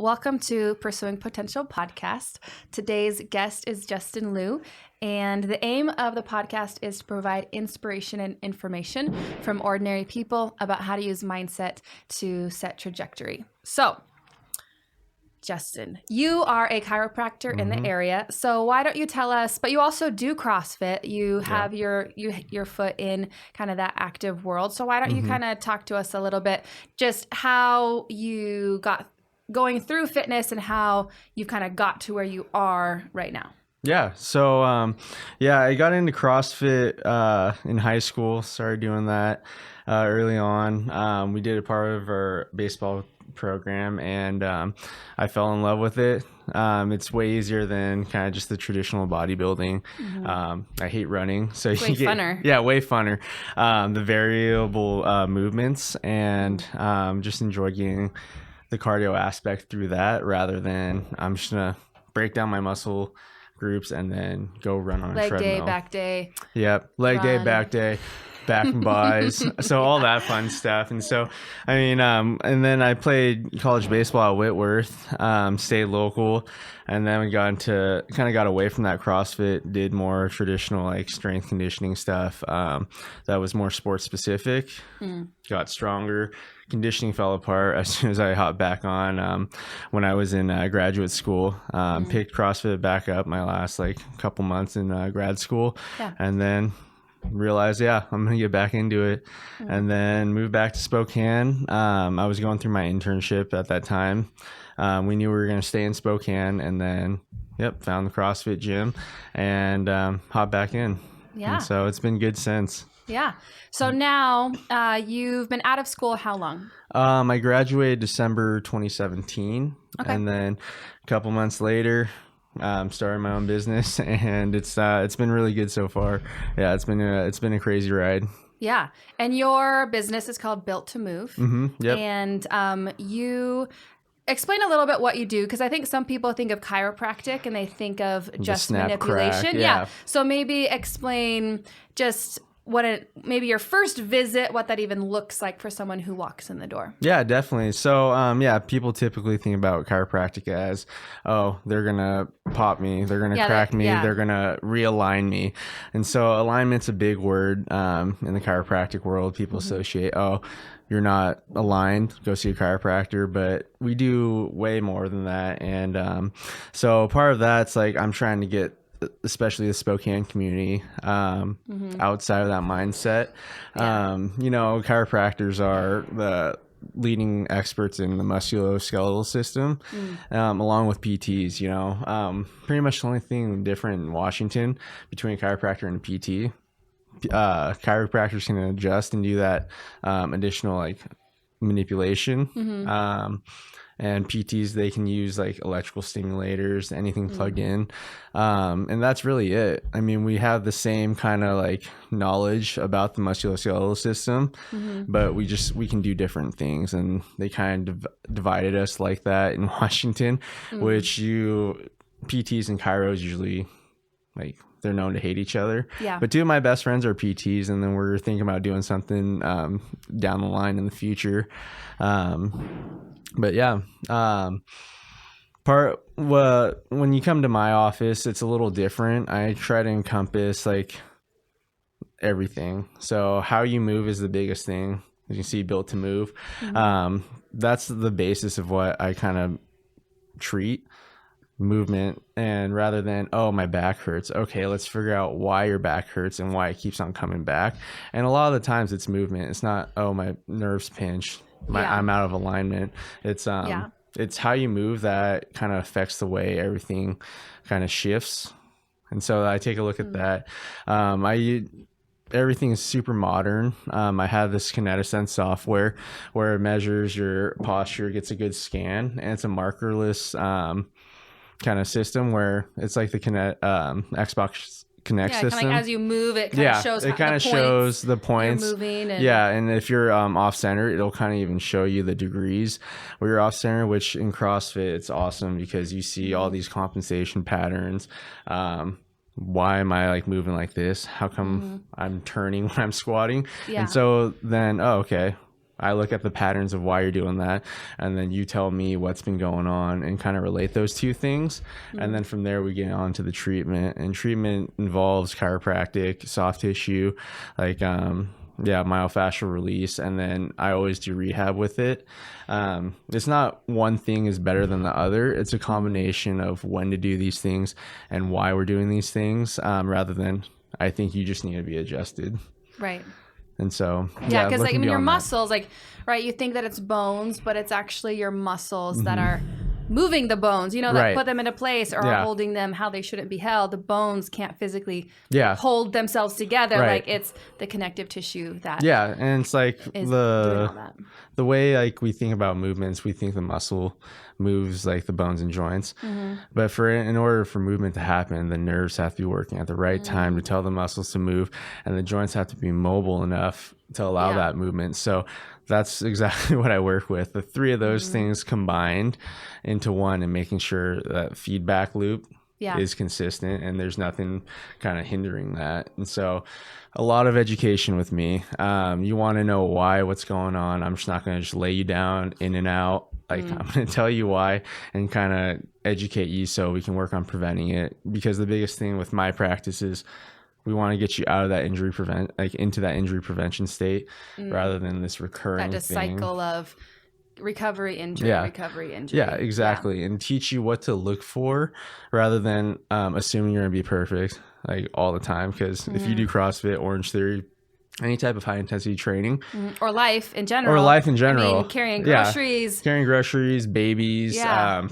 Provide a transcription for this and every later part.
welcome to Pursuing Potential podcast. Today's guest is Justin Liu, and the aim of the podcast is to provide inspiration and information from ordinary people about how to use mindset to set trajectory. So, Justin, you are a chiropractor in the area, so why don't you tell us, but you also do CrossFit, you have your foot in kind of that active world, so why don't you kind of talk to us a little bit, just how you got going through fitness and how you kind of got to where you are right now? Yeah. So, I got into CrossFit in high school, started doing that early on. We did a part of our baseball program, and I fell in love with it. It's way easier than kind of just the traditional bodybuilding. I hate running, so Way funner. Yeah, way funner. The variable movements, and just enjoy getting the cardio aspect through that, rather than I'm just gonna break down my muscle groups and then go run on a treadmill. Leg day, back day. Yep, leg day, back day. Back and buys, so all that fun stuff. And so, I mean, and then I played college baseball at Whitworth, stayed local, and then we got away from that CrossFit, did more traditional like strength conditioning stuff that was more sports specific, got stronger. Conditioning fell apart as soon as I hopped back on when I was in graduate school. Picked CrossFit back up my last couple months in grad school, and then realized, I'm gonna get back into it, and then moved back to Spokane. I was going through my internship at that time. We knew we were gonna stay in Spokane, and then found the CrossFit gym and hopped back in. And so it's been good since. So now you've been out of school how long? I graduated December 2017, and then a couple months later started my own business, and it's been really good so far. It's been a crazy ride. And your business is called Built to Move. And you explain a little bit what you do, because I think some people think of chiropractic and they think of just manipulation. So maybe explain just maybe your first visit, what that even looks like for someone who walks in the door. Yeah, definitely. So, people typically think about chiropractic as, they're going to pop me, they're going to crack me, they're going to realign me. And so alignment's a big word in the chiropractic world. People associate, you're not aligned, go see a chiropractor, but we do way more than that. And so part of that's I'm trying to get especially the Spokane community outside of that mindset. Chiropractors are the leading experts in the musculoskeletal system, along with PTs. Pretty much the only thing different in Washington between a chiropractor and a PT. Chiropractors can adjust and do that additional manipulation. And PTs, they can use electrical stimulators, anything plugged in. And that's really it. I mean, we have the same kind of knowledge about the musculoskeletal system, but we can do different things. And they kind of divided us like that in Washington, which PTs and chiros usually they're known to hate each other. But two of my best friends are PTs, and then we're thinking about doing something down the line in the future. When you come to my office, it's a little different. I try to encompass everything. So how you move is the biggest thing. As you see, Built to Move. That's the basis of what I kind of treat. Movement, and rather than my back hurts, okay, let's figure out why your back hurts and why it keeps on coming back. And a lot of the times it's movement. It's not my nerves pinched, I'm out of alignment. It's it's how you move that kind of affects the way everything kind of shifts. And so I take a look at that. Everything is super modern. I have this KinetiSense software where it measures your posture, gets a good scan, and it's a markerless kind of system where it's like the Xbox Connect system. As you move, it kind of shows. It kind of shows the points. You're moving. And if you're off center, it'll kind of even show you the degrees where you're off center. Which in CrossFit, it's awesome because you see all these compensation patterns. Why am I moving like this? How come I'm turning when I'm squatting? And so then, okay, I look at the patterns of why you're doing that, and then you tell me what's been going on and kind of relate those two things. And then from there we get on to the treatment, and treatment involves chiropractic, soft tissue, like myofascial release, and then I always do rehab with it. It's not one thing is better than the other. It's a combination of when to do these things and why we're doing these things, rather than I think you just need to be adjusted. Right. And so, yeah, because like, I mean, your muscles, like, right, you think that it's bones, but it's actually your muscles that are moving the bones, you know, that put them into place or are holding them how they shouldn't be held. The bones can't physically hold themselves together. Like, it's the connective tissue that and it's like the way like we think about movements, we think the muscle moves like the bones and joints, but in order for movement to happen, the nerves have to be working at the right time to tell the muscles to move, and the joints have to be mobile enough to allow that movement. So that's exactly what I work with, the three of those things combined into one, and making sure that feedback loop is consistent and there's nothing kind of hindering that. And so a lot of education with me. You want to know what's going on. I'm just not going to just lay you down in and out. Like, I'm going to tell you why and kind of educate you so we can work on preventing it. Because the biggest thing with my practice is we want to get you out of that into that injury prevention state, rather than this recurring cycle of recovery, injury, recovery, injury. Yeah, exactly. And teach you what to look for, rather than assuming you're going to be perfect like all the time. Because if you do CrossFit, Orange Theory, any type of high intensity training, or life in general, I mean, carrying groceries, babies,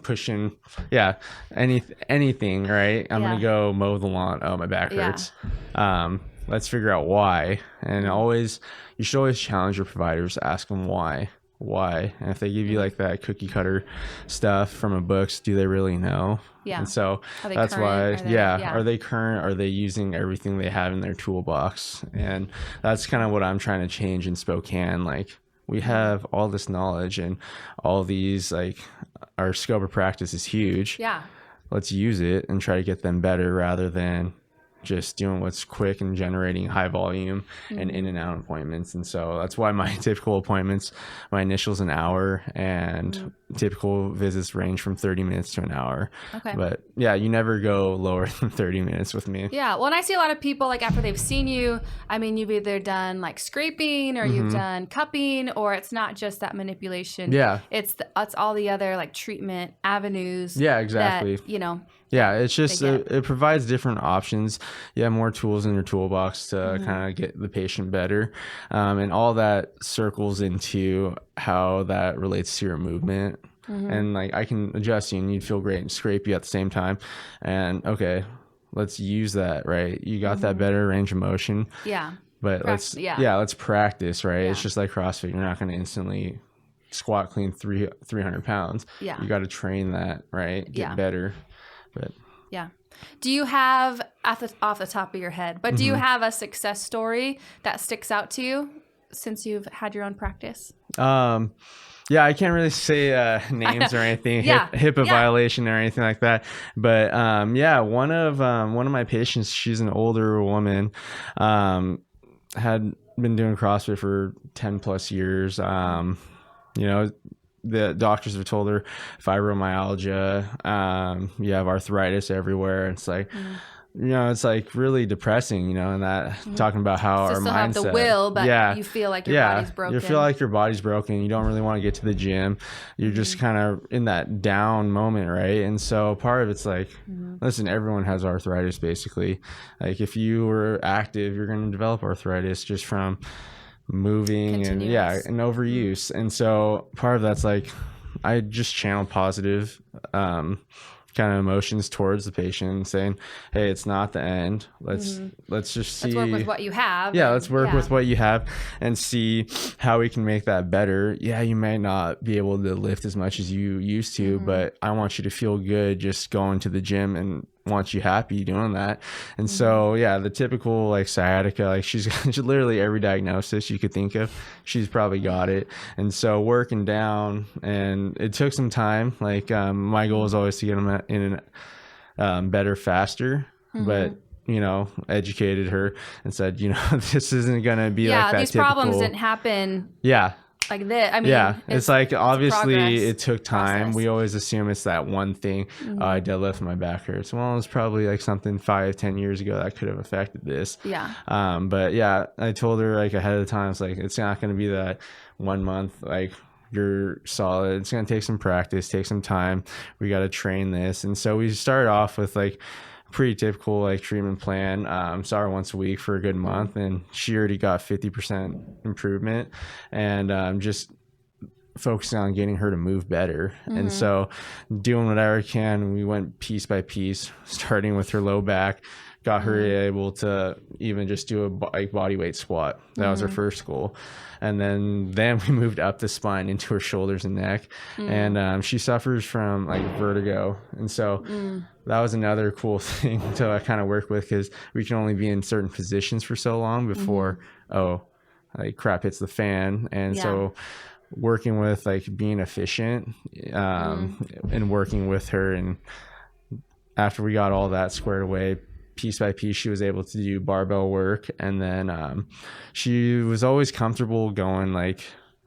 pushing, anything, right? I'm going to go mow the lawn. Oh, my back hurts. Let's figure out why. And you should always challenge your providers, ask them why. And if they give you like that cookie cutter stuff from a books, do they really know? And so that's why, are they current? Are they using everything they have in their toolbox? And that's kind of what I'm trying to change in Spokane. Like, we have all this knowledge and all these, like, our scope of practice is huge. Let's use it and try to get them better, rather than just doing what's quick and generating high volume and in and out appointments. And so that's why my typical appointments, my initial's an hour, and typical visits range from 30 minutes to an hour. But you never go lower than 30 minutes with me. Well, and I see a lot of people, like, after they've seen you, I mean, you've either done like scraping or you've done cupping, or it's not just that manipulation. It's all the other like treatment avenues. Exactly. That, it's just it provides different options. You have more tools in your toolbox to kind of get the patient better, and all that circles into how that relates to your movement. And like, I can adjust you and you'd feel great and scrape you at the same time, and let's use that, right? You got that better range of motion, but let's practice, right? It's just like CrossFit. You're not going to instantly squat clean 300 pounds. You got to train that, right? Get better. But do you have, off the top of your head, but do you have a success story that sticks out to you since you've had your own practice? I can't really say names or anything, HIPAA violation or anything like that. But one of my patients, she's an older woman, had been doing CrossFit for 10 plus years. The doctors have told her fibromyalgia, you have arthritis everywhere. It's like, it's like really depressing, and that talking about how our mindset. Have the will, but you feel like your body's broken. You feel like your body's broken. You don't really want to get to the gym. You're just kind of in that down moment, right? And so part of it's like, listen, everyone has arthritis basically. Like, if you were active, you're going to develop arthritis just from moving and overuse. And so part of that's like, I just channel positive kind of emotions towards the patient, saying, hey, it's not the end. Let's just see. Let's work with what you have. Let's work with what you have and see how we can make that better. You might not be able to lift as much as you used to, but I want you to feel good just going to the gym, and want you happy doing that. And so the typical like sciatica, like she's literally every diagnosis you could think of, she's probably got it. And so working down, and it took some time. Like, my goal is always to get them in better faster, but educated her and said, this isn't gonna be like that. These problems didn't happen like this. I mean, yeah, it's like obviously it took time. Process. We always assume it's that one thing. I deadlift, my back hurts. Well, it was probably like something 5-10 years ago that could have affected this. Yeah. But yeah, I told her like ahead of time, it's like, it's not going to be that 1 month, like you're solid. It's going to take some practice, take some time. We got to train this. And so we started off with like pretty typical like treatment plan. Saw her once a week for a good month, and she already got 50% improvement, and just focusing on getting her to move better. And so doing whatever I can, we went piece by piece, starting with her low back, got her able to even just do a like body weight squat. That was her first goal. And then we moved up the spine into her shoulders and neck. And she suffers from like vertigo. And so that was another cool thing to kind of work with, because we can only be in certain positions for so long before, like crap hits the fan. And so working with like being efficient and working with her, and after we got all that squared away, piece by piece, she was able to do barbell work. And then she was always comfortable going like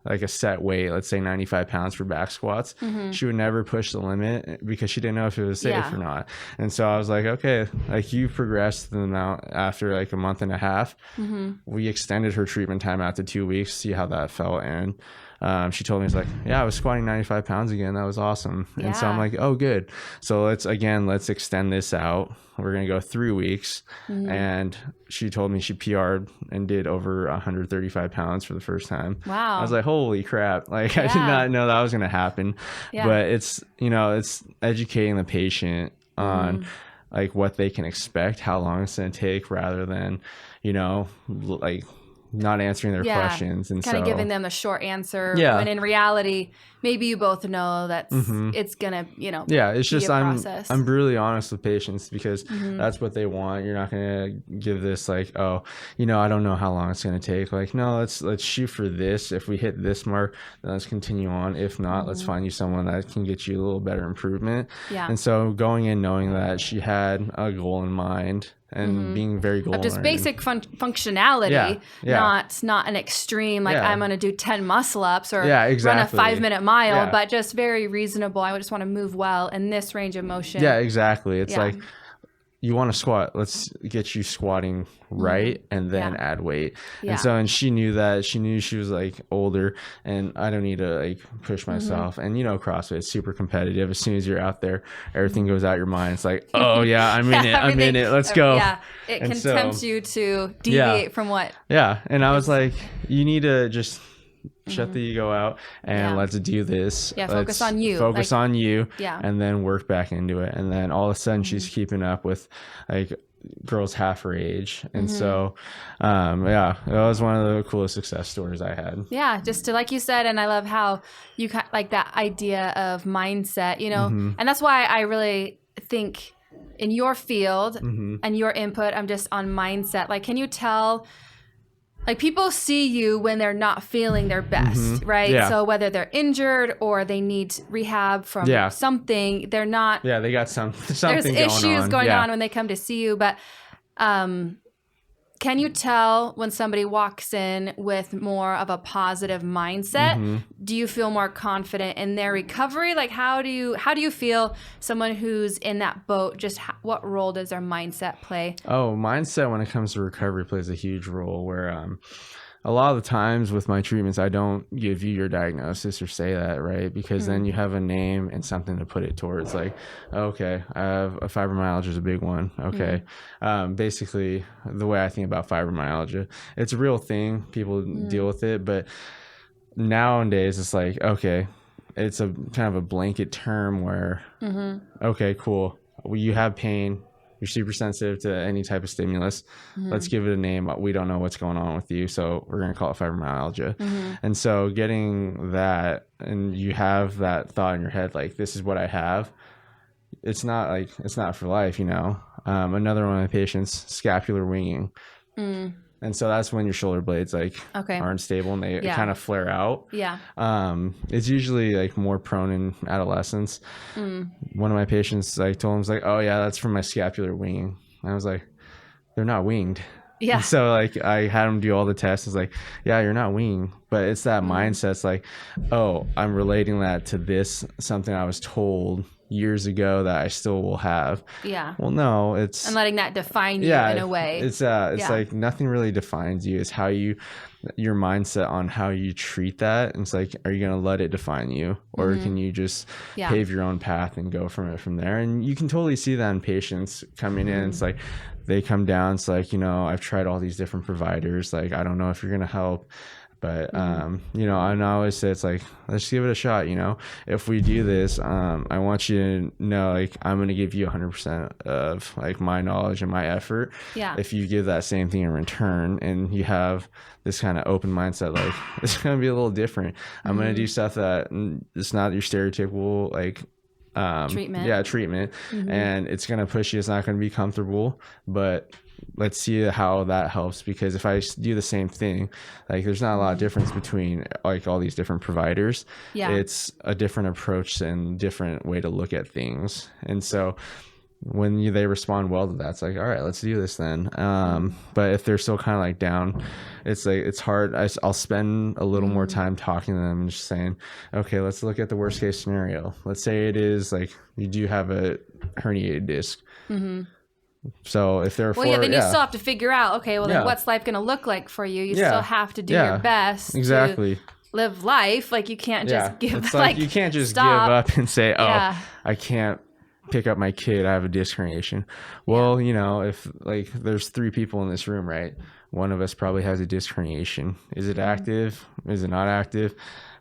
a set weight, let's say 95 pounds for back squats. She would never push the limit because she didn't know if it was safe or not. And so I was like, okay, like you progressed the amount after like a month and a half. We extended her treatment time out to 2 weeks, see how that felt. And she told me, it's like, yeah, I was squatting 95 pounds again. That was awesome. And so I'm like, oh, good. So let's extend this out. We're going to go 3 weeks. And she told me she PR'd and did over 135 pounds for the first time. Wow. I was like, holy crap. Like, I did not know that was going to happen. But it's, it's educating the patient on like what they can expect, how long it's going to take, rather than, like not answering their questions, and kind of giving them a short answer when in reality maybe you both know that it's gonna it's just I'm brutally honest with patients, because that's what they want. You're not gonna give this like, I don't know how long it's gonna take. Like, no, let's shoot for this. If we hit this mark, then let's continue on. If not, let's find you someone that can get you a little better improvement. And so going in knowing that she had a goal in mind, and being very goal just basic functionality, not an extreme like I'm going to do 10 muscle ups or run a 5-minute mile, but just very reasonable. I just want to move well in this range of motion. Exactly. It's like, you want to squat, let's get you squatting right, and then add weight. And she knew that. She knew she was like older, and I don't need to like push myself. And CrossFit is super competitive. As soon as you're out there, everything goes out your mind. It's like, oh yeah, I'm in it, let's go. It can tempt you to deviate from what and I was like, you need to just shut the ego out, and let's do this. Focus on you. Focus on you. And then work back into it. And then all of a sudden she's keeping up with like girls half her age. And so that was one of the coolest success stories I had. Just to, like you said, and I love how you like that idea of mindset, and that's why I really think in your field and your input, I'm just on mindset. Like, can you tell, like, people see you when they're not feeling their best, right? So whether they're injured or they need rehab from something, they're not. They got something there's issues going on when they come to see you. But can you tell when somebody walks in with more of a positive mindset? Do you feel more confident in their recovery? Like, how do you feel someone who's in that boat, just what role does their mindset play? Oh, mindset when it comes to recovery plays a huge role, where a lot of the times with my treatments, I don't give you your diagnosis or say that, right? Because then you have a name and something to put it towards. Like, okay, I have a fibromyalgia is a big one. Okay. Basically, the way I think about fibromyalgia, it's a real thing. People deal with it. But nowadays, it's like, okay, it's a kind of a blanket term where, okay, cool. Well, you have pain. You're super sensitive to any type of stimulus. Let's give it a name. We don't know what's going on with you, so we're going to call it fibromyalgia. And so getting that, and you have that thought in your head, like, this is what I have. It's not for life, Another one of my patients, scapular winging. And so that's when your shoulder blades aren't stable, and they kind of flare out. It's usually like more prone in adolescence. One of my patients, told him, oh yeah, that's from my scapular winging. And I was like, they're not winged. Yeah. And so like I had him do all the tests. It's like, yeah, you're not weaning, but it's that mindset. It's like, oh, I'm relating that to this, something I was told years ago that I still will have. Yeah. Well, no, it's, and letting that define you in a way. It's like nothing really defines you. It's how your mindset on how you treat that. And it's like, are you going to let it define you, or can you just pave your own path and go from there? And you can totally see that in patients coming in. It's like, they come down. It's like, I've tried all these different providers. Like, I don't know if you're going to help. But, and I always say, it's like, let's give it a shot. If we do this, I want you to know, like, I'm going to give you 100% of like my knowledge and my effort. Yeah. If you give that same thing in return, and you have this kind of open mindset, like, it's going to be a little different. I'm going to do stuff that it's not your stereotypical, like, treatment. And it's going to push you. It's not going to be comfortable, but let's see how that helps. Because if I do the same thing, like, there's not a lot of difference between like all these different providers. It's a different approach and different way to look at things. And so when they respond well to that, it's like, all right, let's do this then. But if they're still kind of like down, it's like, it's hard. I'll spend a little more time talking to them and just saying, okay, let's look at the worst case scenario. Let's say it is like, you do have a herniated disc. So if they're then you still have to figure out, okay, well, then what's life going to look like for you? You still have to do your best to live life. Like, you can't just give it's like you can't just give up and say, oh, I can't pick up my kid, I have a disc herniation. Well, if like there's 3 people in this room, right? One of us probably has a disc herniation. Is it active? Is it not active?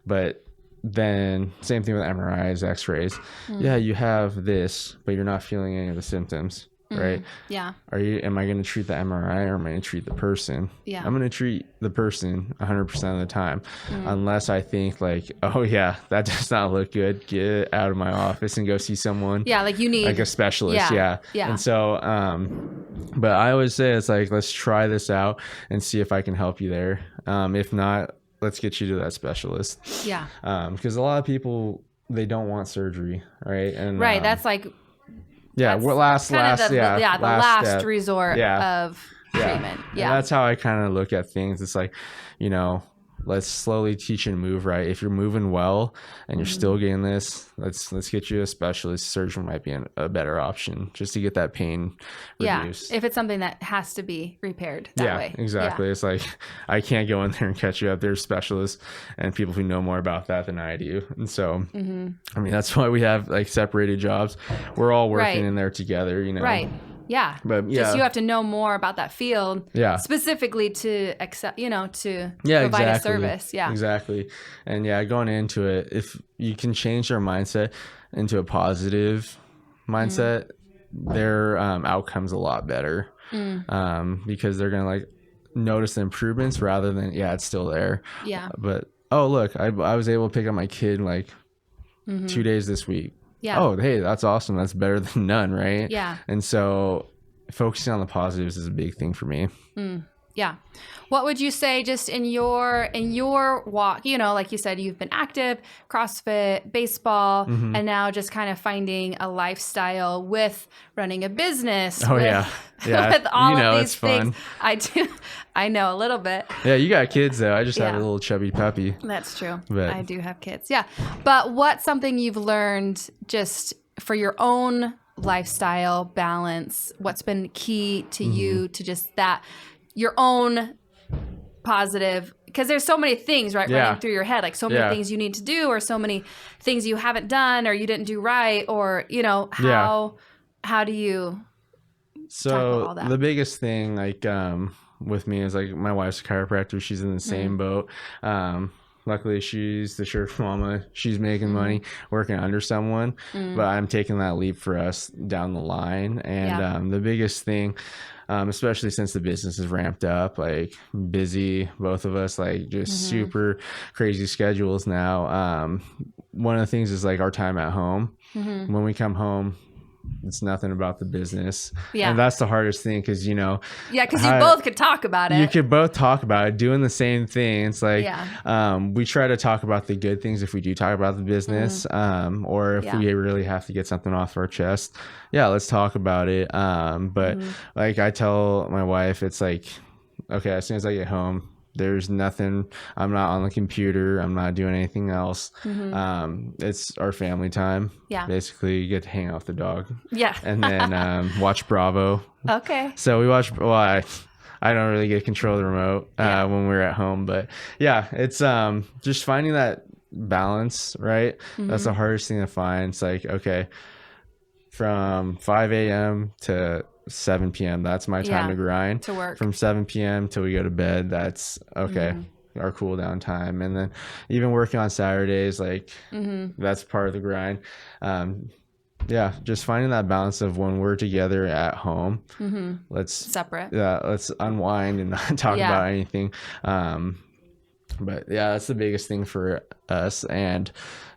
But then same thing with MRIs, x-rays. Yeah, you have this, but you're not feeling any of the symptoms. Right? Yeah. Am I going to treat the MRI, or am I going to treat the person? Yeah. I'm going to treat the person 100% of the time, unless I think like, oh yeah, that does not look good. Get out of my office and go see someone. Yeah. Like, you need like a specialist. Yeah. And so, but I always say, it's like, let's try this out and see if I can help you there. If not, let's get you to that specialist. Yeah. Because a lot of people, they don't want surgery. Right. And that's like, the last resort of treatment. And that's how I kind of look at things. It's like, let's slowly teach and move, right? If you're moving well and you're still getting this, let's get you a specialist. Surgeon might be a better option, just to get that pain reduced. If it's something that has to be repaired that way. Exactly. It's like, I can't go in there and catch you up. There's specialists and people who know more about that than I do. And so, I mean, that's why we have like separated jobs. We're all working in there together, Right. Yeah. But just you have to know more about that field. Yeah. Specifically to accept, to provide a service. Yeah. Exactly. And going into it, if you can change their mindset into a positive mindset, their outcome's a lot better. Because they're going to like notice the improvements rather than, it's still there. Yeah. But, oh, look, I was able to pick up my kid like 2 days this week. Yeah. Oh, hey, that's awesome. That's better than none, right? Yeah. And so focusing on the positives is a big thing for me. Yeah. What would you say just in your walk, like you said, you've been active, CrossFit, baseball, and now just kind of finding a lifestyle with running a business. Oh, with all of these things. I do. I know a little bit. Yeah, you got kids though. I just have a little chubby puppy. That's true. But I do have kids. Yeah. But what's something you've learned just for your own lifestyle balance? What's been key to you to just that, your own positive, because there's so many things running through your head, like so many things you need to do, or so many things you haven't done or you didn't do right, or how do you tackle all that? The biggest thing like with me is like my wife's a chiropractor. She's in the same boat. Luckily she's the church mama. She's making money working under someone, but I'm taking that leap for us down the line. And the biggest thing, especially since the business is ramped up, like busy, both of us, like just super crazy schedules now. One of the things is like our time at home. When we come home, it's nothing about the business. And that's the hardest thing, because because you both could talk about it. You could both talk about it, doing the same thing. It's like we try to talk about the good things if we do talk about the business, or if we really have to get something off our chest, let's talk about it. But like I tell my wife, it's like, okay, as soon as I get home, there's nothing. I'm not on the computer. I'm not doing anything else. It's our family time. Yeah. Basically, you get to hang out with the dog. Yeah. And then watch Bravo. Okay. So we watch. Well, I don't really get control of the remote when we're at home, but yeah, it's just finding that balance, right? That's the hardest thing to find. It's like, okay, from 5 a.m. to 7 p.m. that's my time to grind. To work. From 7 p.m. till we go to bed, that's okay. Our cool down time. And then even working on Saturdays, like that's part of the grind. Yeah, just finding that balance of when we're together at home, let's unwind and not talk about anything. But yeah, that's the biggest thing for us. And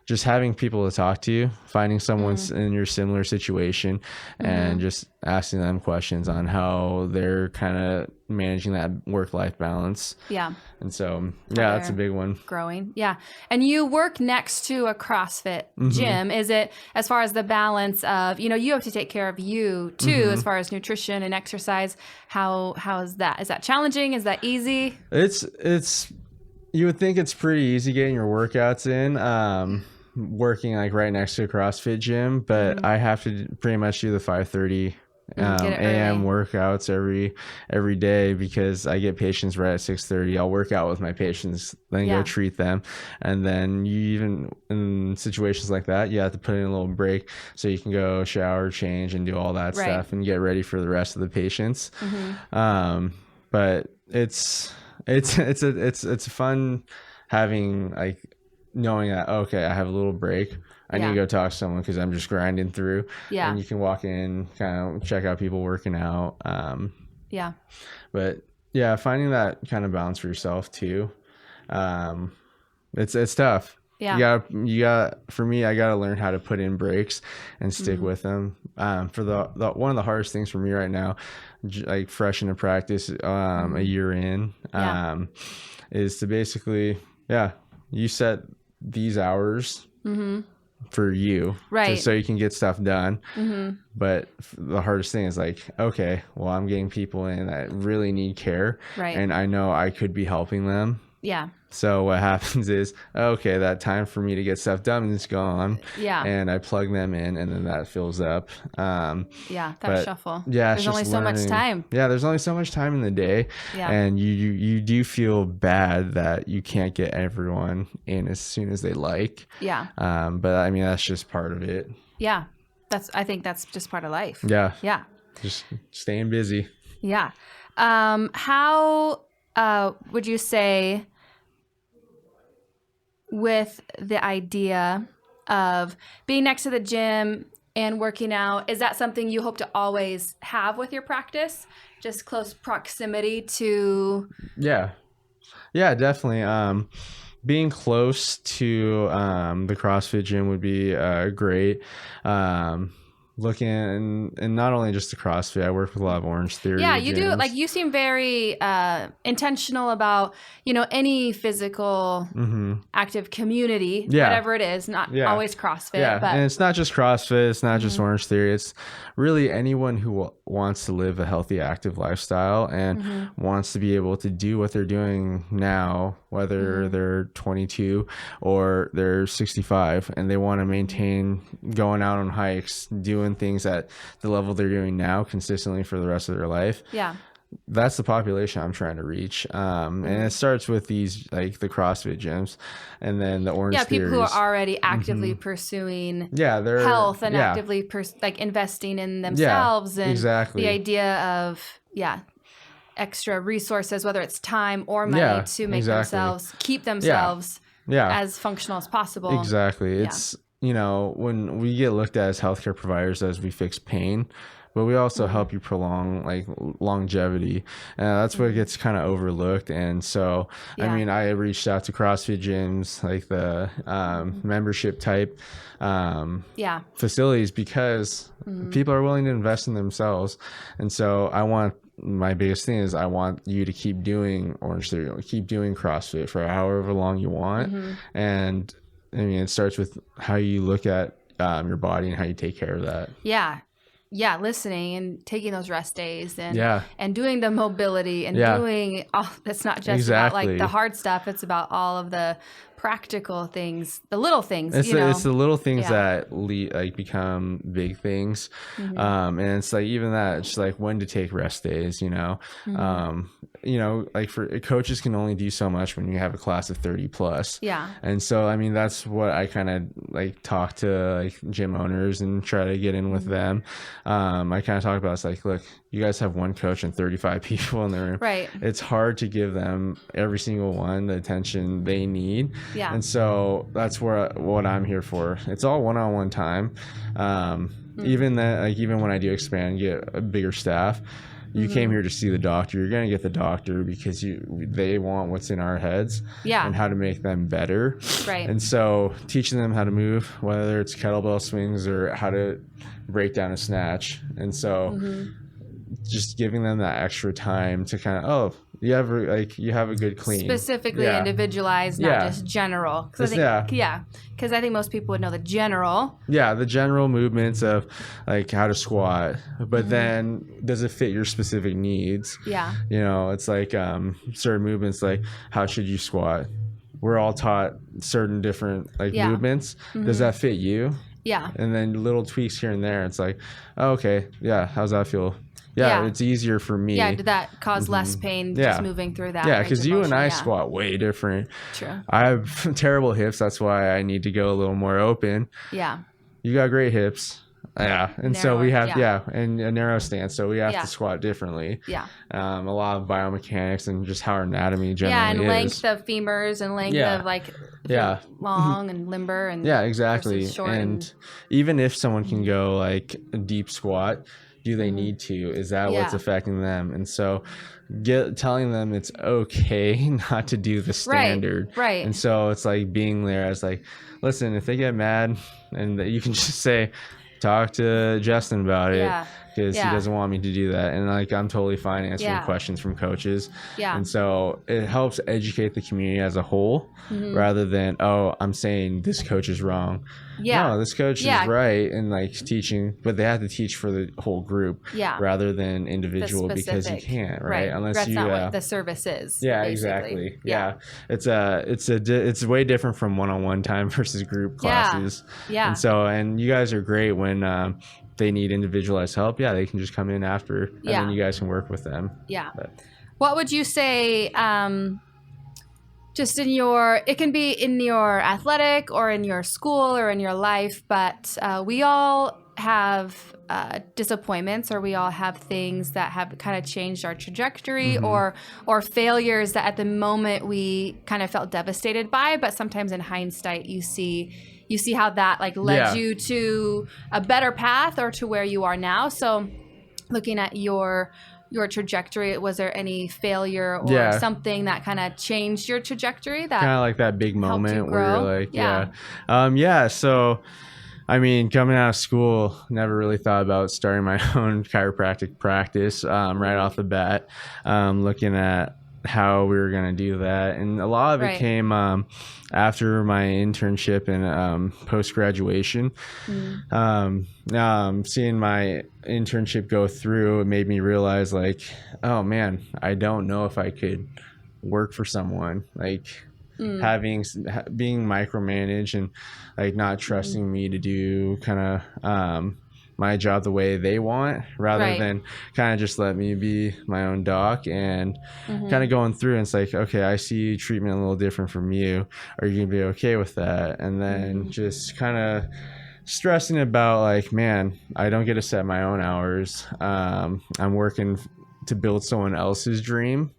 just having people to talk to, finding someone in your similar situation and just asking them questions on how they're kind of managing that work-life balance. Yeah. And so, yeah, that's a big one. Growing. Yeah. And you work next to a CrossFit gym. Is it, as far as the balance of, you know, you have to take care of you too, as far as nutrition and exercise. How is that? Is that challenging? Is that easy? It's, you would think it's pretty easy getting your workouts in. Working like right next to a CrossFit gym, but I have to pretty much do the 5:30 a.m. workouts every day because I get patients right at 6:30. I'll work out with my patients, then go treat them, and then you even in situations like that, you have to put in a little break so you can go shower, change, and do all that stuff and get ready for the rest of the patients. But it's fun having like knowing that, okay, I have a little break. I need to go talk to someone because I'm just grinding through. Yeah. And you can walk in, kind of check out people working out. But yeah, finding that kind of balance for yourself too. It's tough. Yeah. You got, for me, I got to learn how to put in breaks and stick with them. For the one of the hardest things for me right now, like fresh into practice, a year in, is to basically, you set these hours for you, right? So you can get stuff done. But the hardest thing is like, okay, well, I'm getting people in that really need care, right? And I know I could be helping them. Yeah. So what happens is, okay, that time for me to get stuff done is gone. Yeah. And I plug them in, and then that fills up. That shuffle. Yeah. There's only so much time. Yeah. There's only so much time in the day. Yeah. And you do feel bad that you can't get everyone in as soon as they like. Yeah. But I mean, that's just part of it. Yeah. I think that's just part of life. Yeah. Yeah. Just staying busy. Yeah. How would you say, with the idea of being next to the gym and working out, is that something you hope to always have with your practice? Just close proximity to... Yeah, definitely. Being close to the CrossFit gym would be great. Looking and not only just the CrossFit, I work with a lot of Orange Theory. Yeah, you do. Like, you seem very intentional about, any physical active community, whatever it is, not always CrossFit. Yeah, but... and it's not just CrossFit, it's not just Orange Theory, it's really anyone who wants to live a healthy, active lifestyle and wants to be able to do what they're doing now, whether they're 22 or they're 65, and they want to maintain going out on hikes, doing things at the level they're doing now consistently for the rest of their life. Yeah. That's the population I'm trying to reach. And it starts with these, like the CrossFit gyms, and then the Orange Theories. People who are already actively pursuing their health and actively investing in themselves. And the idea of, extra resources, whether it's time or money, to make themselves, keep themselves as functional as possible. Exactly. It's, when we get looked at as healthcare providers as we fix pain, but we also help you prolong like longevity. That's what gets kind of overlooked. And so, I mean, I reached out to CrossFit gyms, like the membership type facilities, because people are willing to invest in themselves. And so my biggest thing is I want you to keep doing Orange Theory, keep doing CrossFit for however long you want. And I mean, it starts with how you look at your body and how you take care of that. Yeah. listening and taking those rest days and doing the mobility and doing all. It's not just about like the hard stuff. It's about all of the practical things, the little things. It's the little things that become big things. And it's like even that, it's like when to take rest days. Like for coaches can only do so much when you have a class of 30 plus. Yeah. And so I mean that's what I kind of like talk to like gym owners and try to get in with them. I kind of talk about, it's like, look, you guys have one coach and 35 people in the room. Right. It's hard to give them every single one the attention they need. Yeah. And so that's what I'm here for. It's all one-on-one time. Even when I do expand and get a bigger staff, you came here to see the doctor. You're going to get the doctor because they want what's in our heads and how to make them better. Right. And so teaching them how to move, whether it's kettlebell swings or how to break down a snatch. And so just giving them that extra time to kind of, you have a good clean. Specifically individualized, not just general. Because I think most people would know the general. Yeah, the general movements of like how to squat, but then does it fit your specific needs? Yeah. It's like certain movements, like how should you squat? We're all taught certain different movements. Does that fit you? Yeah. And then little tweaks here and there. It's like, oh, okay, yeah, how's that feel? Yeah, it's easier for me. Yeah, did that cause less pain just moving through that? Yeah, because you and I squat way different. True. I have terrible hips. That's why I need to go a little more open. Yeah. You got great hips. Yeah. And so we have, and a narrow stance. So we have to squat differently. Yeah. A lot of biomechanics and just how our anatomy generally is. Yeah, and length of femurs and length of like long and limber. And exactly. Short and even if someone can go like a deep squat, do they need to? Is that what's affecting them? And so telling them it's okay not to do the standard. Right. And so it's like being there as like, listen, if they get mad, and you can just say, talk to Justin about it. Because he doesn't want me to do that. And like, I'm totally fine answering questions from coaches. Yeah. And so it helps educate the community as a whole rather than, oh, I'm saying this coach is wrong. Yeah. No, this coach is right and like teaching, but they have to teach for the whole group rather than individual because you can't, right? Unless that's not what the service is. Yeah, basically. Exactly. Yeah. It's way different from one-on-one time versus group classes. Yeah. And so, and you guys are great when, they need individualized help, they can just come in after and then you guys can work with them. What would you say just it can be in your athletic or in your school or in your life, but we all have disappointments, or we all have things that have kind of changed our trajectory or failures that at the moment we kind of felt devastated by, but sometimes in hindsight you see how that like led you to a better path or to where you are now. So looking at your trajectory, was there any failure or something that kind of changed your trajectory? That kind of like that big moment where you're like, so I mean, coming out of school, never really thought about starting my own chiropractic practice right off the bat, looking at how we were going to do that. And a lot of it came after my internship and post-graduation. Seeing my internship go through, it made me realize like, oh man, I don't know if I could work for someone. Like being micromanaged and like not trusting me to do kind of my job the way they want rather than kind of just let me be my own doc and kind of going through. And it's like, okay, I see treatment a little different from you. Are you gonna be okay with that? And then just kind of stressing about like, man, I don't get to set my own hours. I'm working to build someone else's dream,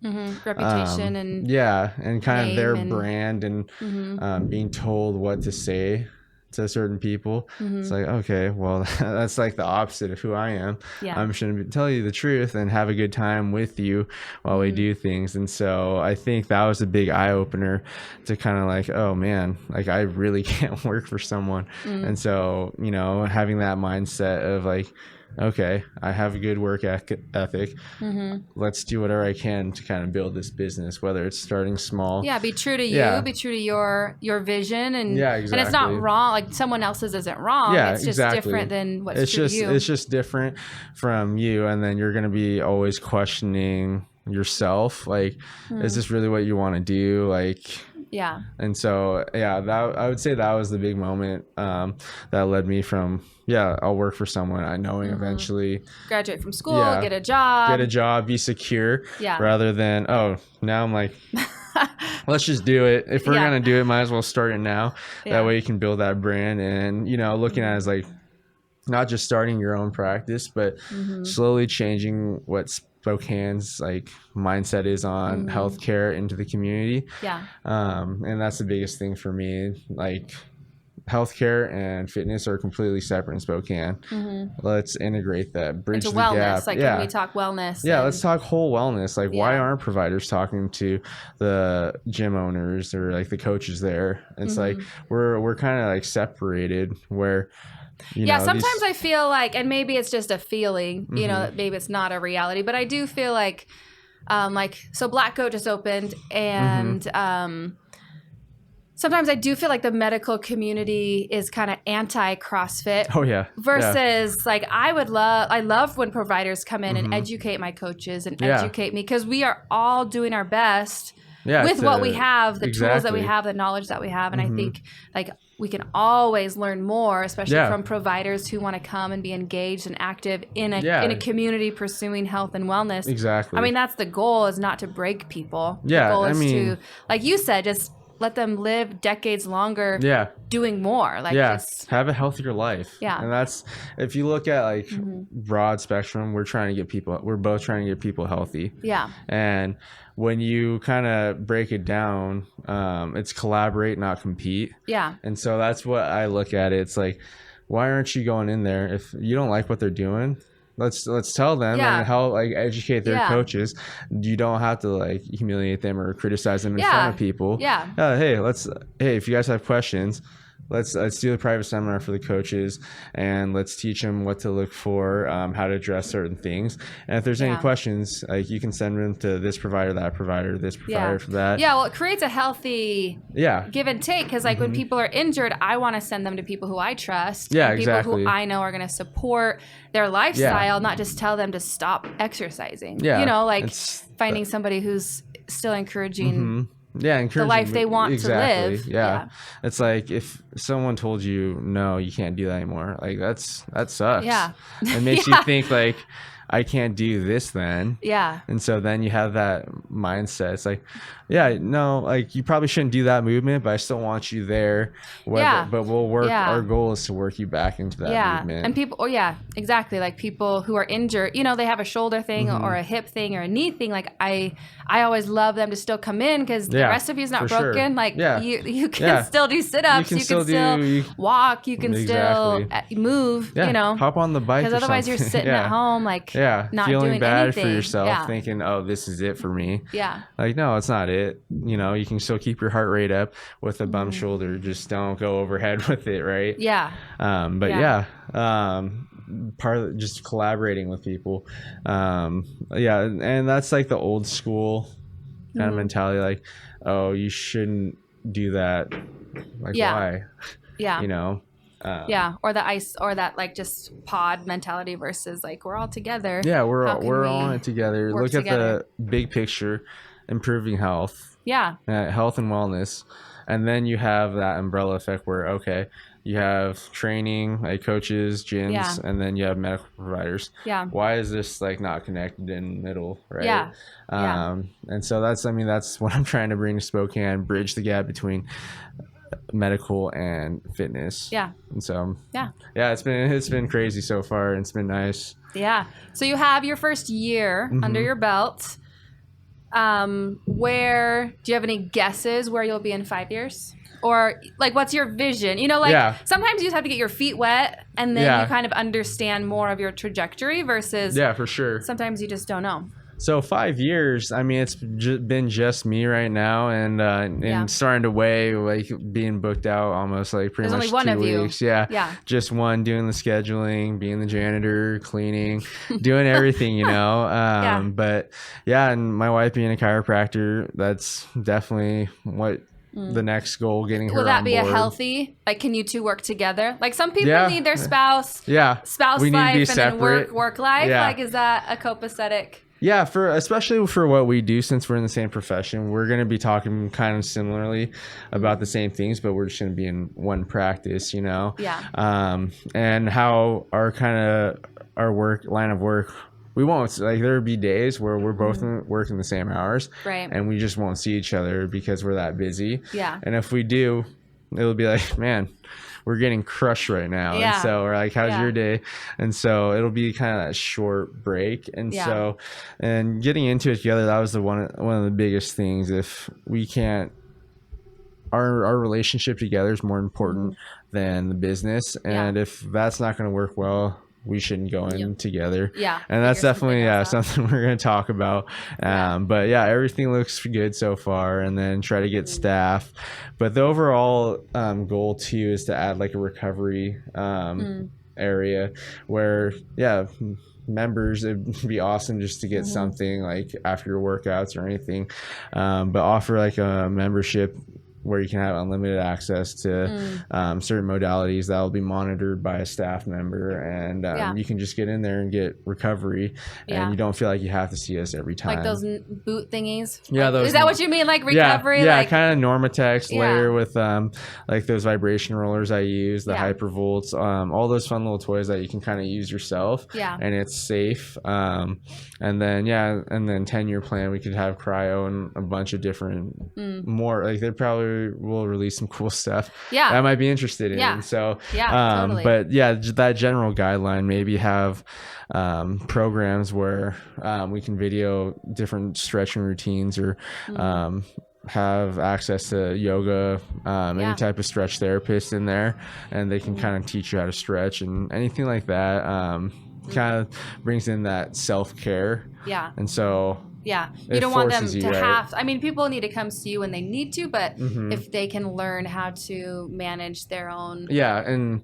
reputation and kind of their brand and being told what to say to certain people. It's like, okay, well, that's like the opposite of who I am. I'm just going to tell you the truth and have a good time with you while we do things. And so I think that was a big eye opener to kind of like, oh man, like I really can't work for someone. And so, having that mindset of like, okay, I have a good work ethic. Let's do whatever I can to kind of build this business, whether it's starting small. Yeah, be true to you, Yeah. be true to your vision, and Yeah, and it's not exactly. wrong. Like someone else's isn't wrong. Yeah, It's just exactly. different than what's It's true just to you. it's just different from you, and then you're going to be always questioning yourself, like, is this really what you want to do? Like, Yeah. and so that I would say that was the big moment that led me from I'll work for someone, I knowing eventually Graduate from school, Yeah. get a job. be secure, Yeah. rather than now I'm like, let's just do it. If we're Yeah. gonna do it, might as well start it now. Yeah. That way you can build that brand, and looking at it as like not just starting your own practice, but slowly changing what Spokane's like mindset is on healthcare into the community. Yeah. And that's the biggest thing for me. Like, healthcare and fitness are completely separate in Spokane. Let's integrate that, bridge Into the wellness. gap. Like when we talk wellness. Yeah, and- let's talk whole wellness. Like, why Yeah. aren't providers talking to the gym owners or like the coaches there? It's like we're kind of like separated where. Sometimes I feel like, and maybe it's just a feeling, maybe it's not a reality, but I do feel like so Black Goat just opened, and sometimes I do feel like the medical community is kind of anti-CrossFit. Oh yeah. Versus like I love when providers come in and educate my coaches and educate me, because we are all doing our best with what we have, the tools that we have, the knowledge that we have. And I think like we can always learn more, especially from providers who want to come and be engaged and active in a community pursuing health and wellness. Exactly. I mean, that's the goal, is not to break people. Yeah, The goal is to, like you said, just let them live decades longer doing more. Like just have a healthier life. Yeah. And that's, if you look at like broad spectrum, we're both trying to get people healthy. Yeah. And when you kind of break it down, it's collaborate, not compete. Yeah. And so that's what I look at. It's like, why aren't you going in there? If you don't like what they're doing, let's tell them and help like educate their coaches. You don't have to like humiliate them or criticize them in front of people. Yeah. Hey, if you guys have questions, let's do a private seminar for the coaches, and let's teach them what to look for, how to address certain things. And if there's any questions, like, you can send them to this provider, that provider, this provider for that. Yeah, well, it creates a healthy give and take, because like when people are injured, I want to send them to people who I trust. Yeah, and people exactly. who I know are going to support their lifestyle, not just tell them to stop exercising. Yeah, like finding somebody who's still encouraging encouraging the life they want to live. Yeah. It's like if someone told you, no, you can't do that anymore, like that sucks. Yeah. It makes you think like, I can't do this then. Yeah. And so then you have that mindset. It's like, like you probably shouldn't do that movement, but I still want you there. But we'll work. Our goal is to work you back into that movement. And people, exactly. Like people who are injured, they have a shoulder thing or a hip thing or a knee thing. Like I always love them to still come in, because the recipe is not broken. Sure. Like you can still do sit-ups. You can still walk. You can still move, Hop on the bike. Because otherwise you're sitting at home, like, not feeling doing bad anything. for yourself, thinking, oh, this is it for me. Yeah. Like, no, it's not it. You can still keep your heart rate up with a bum shoulder. Just don't go overhead with it, right? Yeah. Part of just collaborating with people. And that's like the old school kind of mentality. Like, oh, you shouldn't do that. Like, why? Yeah. Or the ice, or that like just pod mentality versus like we're all together. Yeah, we're all in it together. Look together at the big picture, improving health. Yeah. Health and wellness. And then you have that umbrella effect where, you have training, like coaches, gyms, and then you have medical providers. Yeah. Why is this like not connected in the middle, right? Yeah. And so that's what I'm trying to bring to Spokane, bridge the gap between medical and fitness. Yeah. And so it's been crazy so far, and it's been nice. Yeah. So you have your first year under your belt. Where do you have any guesses where you'll be in 5 years? Or like, what's your vision? Sometimes you just have to get your feet wet, and then you kind of understand more of your trajectory versus for sure. Sometimes you just don't know. So 5 years, I mean, it's been just me right now, and starting to weigh, like being booked out almost like pretty There's much only one 2 of weeks. you. Yeah. Yeah. Just one, doing the scheduling, being the janitor, cleaning, doing everything, But yeah, and my wife being a chiropractor, that's definitely what the next goal, getting her Will that on be board. a healthy, like, can you two work together? Like, some people need their spouse we need life to be and separate. then work life. Like, is that a copacetic? Yeah, especially for what we do, since we're in the same profession, we're going to be talking kind of similarly about the same things, but we're just going to be in one practice, Yeah. And how our line of work, we won't, like, there'll be days where we're both working the same hours, Right. and we just won't see each other because we're that busy. Yeah. And if we do, it'll be like, man, we're getting crushed right now. Yeah. And so we're like, how's your day? And so it'll be kind of a short break. And so, and getting into it together, that was one of the biggest things. If we can't, our relationship together is more important than the business. And if that's not going to work well, we shouldn't go in together. Yeah. And that's definitely something we're going to talk about. But yeah, everything looks good so far, and then try to get staff. But the overall goal too is to add like a recovery area where, members, it'd be awesome just to get something like after your workouts or anything, but offer like a membership where you can have unlimited access to certain modalities that will be monitored by a staff member, and you can just get in there and get recovery, and you don't feel like you have to see us every time. Like those boot thingies? Yeah, those. Is that what you mean, like recovery? Yeah, like, kind of Normatex layer with like those vibration rollers I use, the Hypervolts, all those fun little toys that you can kind of use yourself, and it's safe. And then 10-year plan, we could have cryo and a bunch of different more, like they probably will release some cool stuff that I might be interested in. Yeah. So totally. but that general guideline, maybe have programs where we can video different stretching routines, or have access to yoga, any type of stretch therapist in there, and they can kind of teach you how to stretch and anything like that. Kind of brings in that self-care. And so you don't want them to have, I mean, people need to come see you when they need to, but if they can learn how to manage their own. And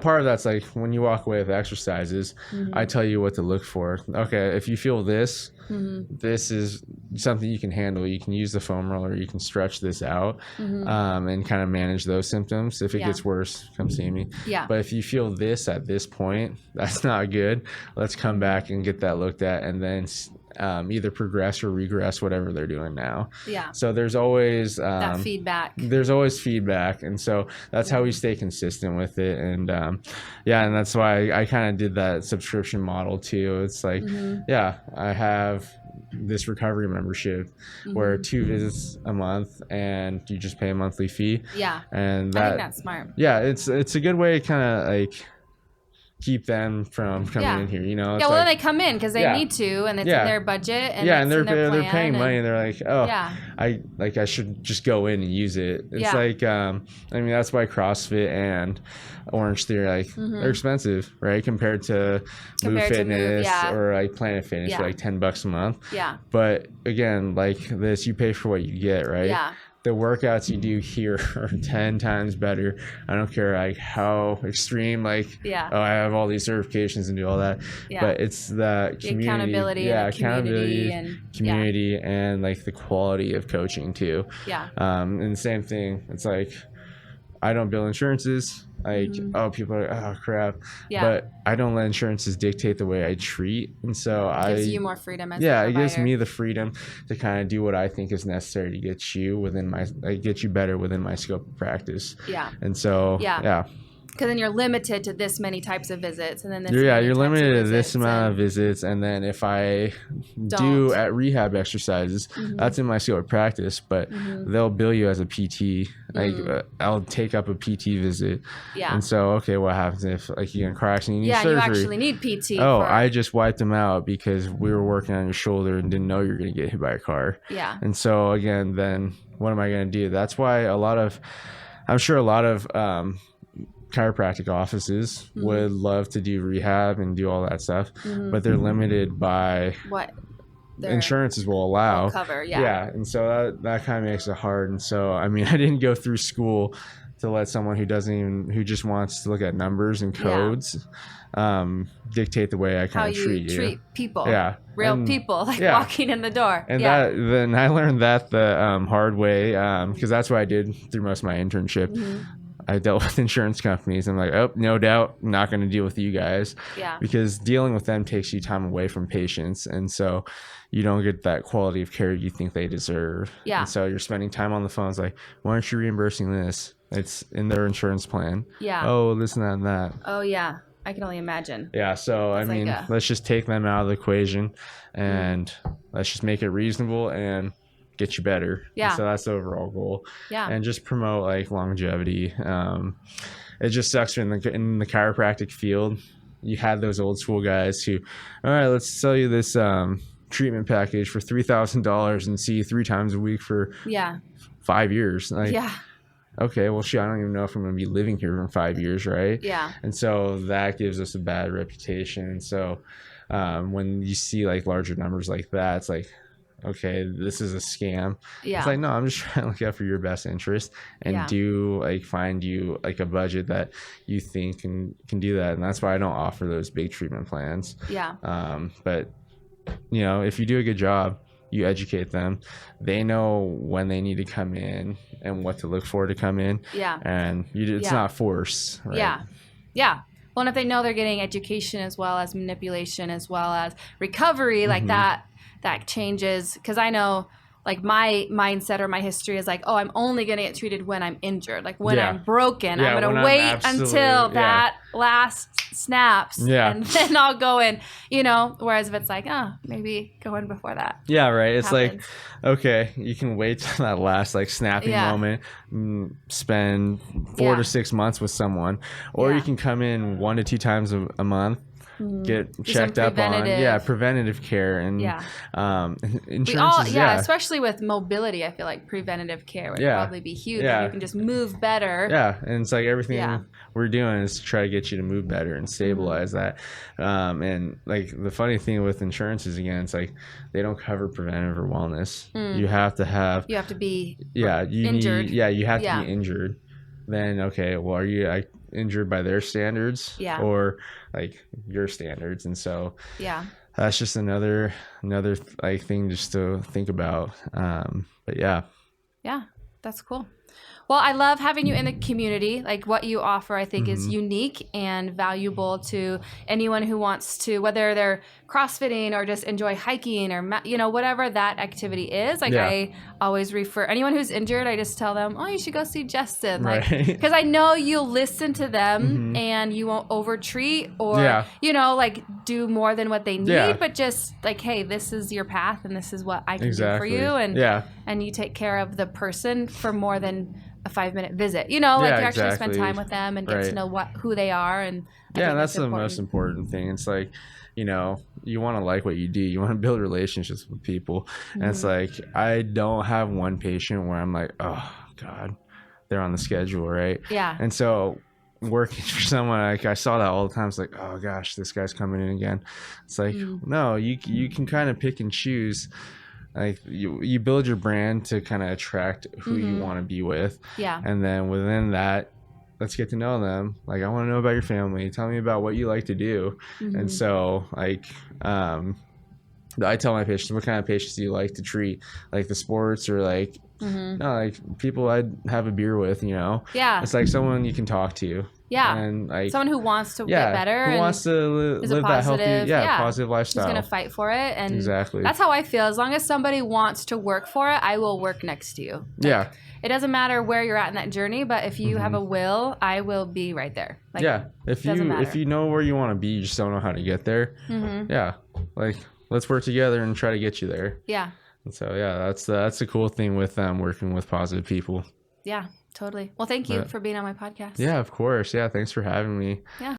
part of that's like when you walk away with exercises, I tell you what to look for. Okay, if you feel this, this is something you can handle. You can use the foam roller, you can stretch this out, and kind of manage those symptoms. If it gets worse, come see me. But if you feel this at this point, that's not good. Let's come back and get that looked at, and then either progress or regress whatever they're doing now. So there's always that feedback. There's always feedback, and so that's how we stay consistent with it. And and that's why I kind of did that subscription model too. It's like I have this recovery membership where 2 visits a month, and you just pay a monthly fee. And I think that's smart. It's a good way to kind of like keep them from coming in here, It's well, then they come in because they need to, and it's in their budget, and and they're paying money, and they're like, I should just go in and use it. It's like I mean, that's why CrossFit and Orange Theory, like they're expensive, right, compared to Move Fitness or like Planet Fitness for like $10 a month. But again, like this, you pay for what you get, right? The workouts you do here are 10 times better. I don't care like how extreme, like I have all these certifications and do all that, but it's the community, accountability, community, and like the quality of coaching too. And the same thing. It's like I don't bill insurances. Like, people are like, oh crap. But I don't let insurances dictate the way I treat. And so it gives you more freedom as a provider. It gives me the freedom to kind of do what I think is necessary to get you better within my scope of practice. And so because then you're limited to this many types of visits, and then you're limited to this amount of visits, and then if I do at rehab exercises, that's in my scope of practice, but they'll bill you as a PT. Like I'll take up a PT visit, and so what happens if like you get in a car accident, you need surgery? You actually need PT. I just wiped them out because we were working on your shoulder and didn't know you were going to get hit by a car. And so again, then what am I going to do? That's why I'm sure a lot of chiropractic offices would love to do rehab and do all that stuff, but they're limited by what? insurances will allow. Cover, Yeah, and so that kind of makes it hard. And so, I mean, I didn't go through school to let someone who just wants to look at numbers and codes dictate the way I kind of treat you. Treat people. Yeah. Real people, like walking in the door. And then I learned that the hard way, because that's what I did through most of my internship. I dealt with insurance companies. I'm like, oh, no doubt, I'm not going to deal with you guys. Yeah. Because dealing with them takes you time away from patients. And so you don't get that quality of care you think they deserve. Yeah. And so you're spending time on the phone. It's like, why aren't you reimbursing this? It's in their insurance plan. Yeah. Oh, this and that and that. Oh, yeah. I can only imagine. Yeah. So, it's let's just take them out of the equation and let's just make it reasonable and get you better. Yeah. And so that's the overall goal. Yeah. And just promote like longevity. It just sucks in the chiropractic field. You had those old school guys who, all right, let's sell you this treatment package for $3,000 and see you 3 times a week for 5 years. Like, okay, well, shit, I don't even know if I'm going to be living here in 5 years, right? Yeah. And so that gives us a bad reputation. And so when you see like larger numbers like that, it's like, okay, this is a scam. Yeah. It's like, no, I'm just trying to look out for your best interest and find you like a budget that you think can do that. And that's why I don't offer those big treatment plans. Yeah. But you know, if you do a good job, you educate them, they know when they need to come in and what to look for to come in. Yeah. And it's not forced. Right? Yeah. Yeah. Well, and if they know they're getting education as well as manipulation as well as recovery, like that changes. Because I know, like, my mindset or my history is like, oh, I'm only going to get treated when I'm injured. Like, when I'm broken, I'm going to wait until that last snaps. Yeah. And then I'll go in, you know. Whereas if it's like, maybe go in before that. Yeah, right. It's like, okay, you can wait till that last, like, snapping moment, spend 4 to 6 months with someone. Or you can come in 1 to 2 times a month. Get checked up on preventative care and insurance especially with mobility. I feel like preventative care would probably be huge. You can just move better. And it's like everything we're doing is to try to get you to move better and stabilize that. And like the funny thing with insurance is, again, it's like they don't cover preventative or wellness. You have to be injured. You have to be injured. Then okay, well, are you injured by their standards or like your standards? And so that's just another like thing just to think about. But yeah, that's cool. Well, I love having you in the community. Like, what you offer, I think, is unique and valuable to anyone who wants to, whether they're CrossFitting or just enjoy hiking or, whatever that activity is. Like, I always refer anyone who's injured, I just tell them, oh, you should go see Justin. Like, because I know you'll listen to them and you won't overtreat or, like do more than what they need, but just like, hey, this is your path and this is what I can do for you. And you take care of the person for more than a 5-minute visit, you actually spend time with them and get to know who they are. And that's the most important thing. It's like, you want to like what you do. You want to build relationships with people. And it's like, I don't have one patient where I'm like, oh God, they're on the schedule, right? Yeah. And so working for someone, like, I saw that all the time. It's like, oh gosh, this guy's coming in again. It's like, no, you can kind of pick and choose. Like, you build your brand to kind of attract who you want to be with. Yeah. And then within that, let's get to know them. Like, I want to know about your family. Tell me about what you like to do. And so, like, I tell my patients, what kind of patients do you like to treat? Like the sports or like, no, like people I'd have a beer with, Yeah. It's like someone you can talk to. Yeah. And like someone who wants to get better. Who wants to live that healthy, positive lifestyle. Who's going to fight for it. And exactly. That's how I feel. As long as somebody wants to work for it, I will work next to you. Like, it doesn't matter where you're at in that journey, but if you have a will, I will be right there. Like, if you know where you want to be, you just don't know how to get there. Like, let's work together and try to get you there. Yeah. And so that's the cool thing with working with positive people. Yeah, totally. Well, thank you for being on my podcast. Yeah, of course. Yeah, thanks for having me. Yeah.